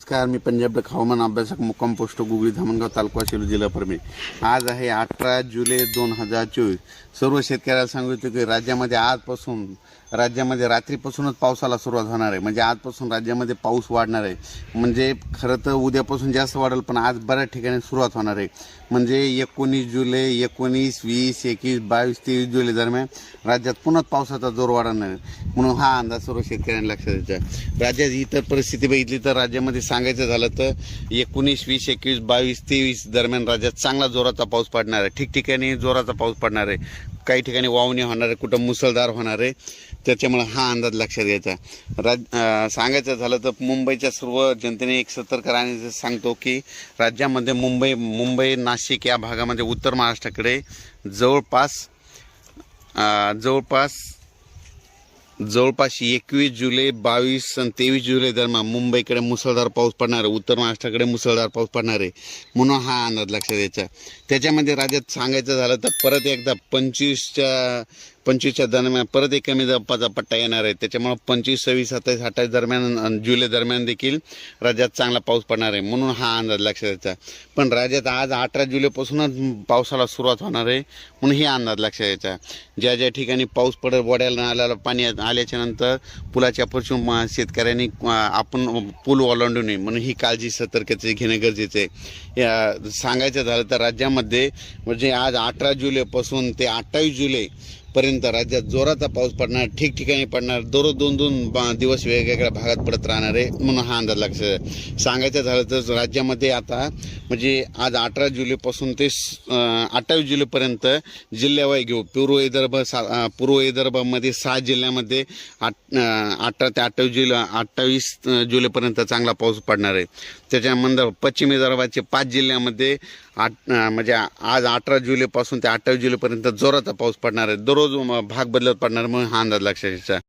नमस्कार, मी पंजाब हवामान अभ्यासक मुक्काम पोस्ट गुगळी धामणगाव तालुका सेलू जिल्हा परभणी। आज आहे 18 जुलै 2024। सर्व शेतकऱ्याला सांगितलं की राज्यामध्ये रात्रीपासूनच पावसाला सुरुवात होणार आहे। म्हणजे आजपासून राज्यामध्ये पाऊस वाढणार आहे। म्हणजे खरं तर उद्यापासून जास्त वाढेल, पण आज बऱ्याच ठिकाणी सुरुवात होणार आहे। म्हणजे 19 जुलै 19, 20, 21, 22, 23 जुलै दरम्यान राज्यात पुन्हा पावसाचा जोर वाढणार आहे। म्हणून हा अंदाज सर्व शेतकऱ्यांना लक्षात द्यायचा। राज्यात इतर परिस्थिती बघितली तर राज्यामध्ये सांगायचं झालं तर 19, 20, 21, 22, 23 दरम्यान राज्यात चांगला जोराचा पाऊस पडणार आहे। ठिकठिकाणी जोराचा पाऊस पडणार आहे। काही ठिकाणी वावणी होणार आहे, कुठं मुसळधार होणार आहे। त्याच्यामुळे हा अंदाज लक्षात घ्यायचा। सांगायचं झालं तर मुंबईच्या सर्व जनतेने एक सतर्क राहण्याचं सांगतो की राज्यामध्ये मुंबई नाशिक या भागामध्ये उत्तर महाराष्ट्राकडे जवळपास 21 जुलै 22 आणि 23 जुलै दरम्यान मुंबईकडे मुसळधार पाऊस पडणार आहे। उत्तर महाराष्ट्राकडे मुसळधार पाऊस पडणार आहे। म्हणून हा अंदाज लक्षात द्यायचा। त्याच्यामध्ये राज्यात सांगायचं झालं तर परत एकदा 25च्या दरम्यान परत एक कमी दाबाचा पट्टा येणार आहे। त्याच्यामुळे 25, 26, 27, 28 दरम्यान जुलै दरम्यान देखील राज्यात चांगला पाऊस पडणार आहे। म्हणून हा अंदाज लक्षात द्यायचा। पण राज्यात आज 18 जुलैपासूनच पावसाला सुरुवात होणार आहे। म्हणून हे अंदाज लक्षात द्यायचा। ज्या ज्या ठिकाणी पाऊस पडेल, वड्याला नाल्याला पाणी आल्याच्या नंतर पुलाच्या पासून शेतकऱ्यांनी आपण पूल ओलांडू नये, म्हणून ही काळजी सतर्कते घेणे गरजेचे आहे। सांगायचं झालं तर राज्यामध्ये म्हणजे आज 18 जुलैपासून ते 28 जुलै पर्यंत राज्यात जोराचा पाऊस पडणार, ठिकठिकाणी पडणार, दररोज 2-2 दिवस वेगवेगळ्या भागात पडत राहणार आहे। म्हणून हा अंदाज लक्षात सांगायचं झालं तर राज्यामध्ये आता म्हणजे आज 18 जुलैपासून ते 28 जुलैपर्यंत जिल्ह्यावाई घेऊ पूर्व विदर्भामध्ये 6 जिल्ह्यामध्ये 18 ते 28 जुलैपर्यंत चांगला पाऊस पडणार आहे। त्याच्यानंतर पश्चिम विदर्भाचे 5 जिल्ह्यामध्ये म्हणजे आज 18 जुलैपासून ते 28 जुलैपर्यंत जोराचा पाऊस पडणार आहे। दररोज भाग बदलत पडणार, म्हणून हा अंदाज लक्षात घ्यायचा।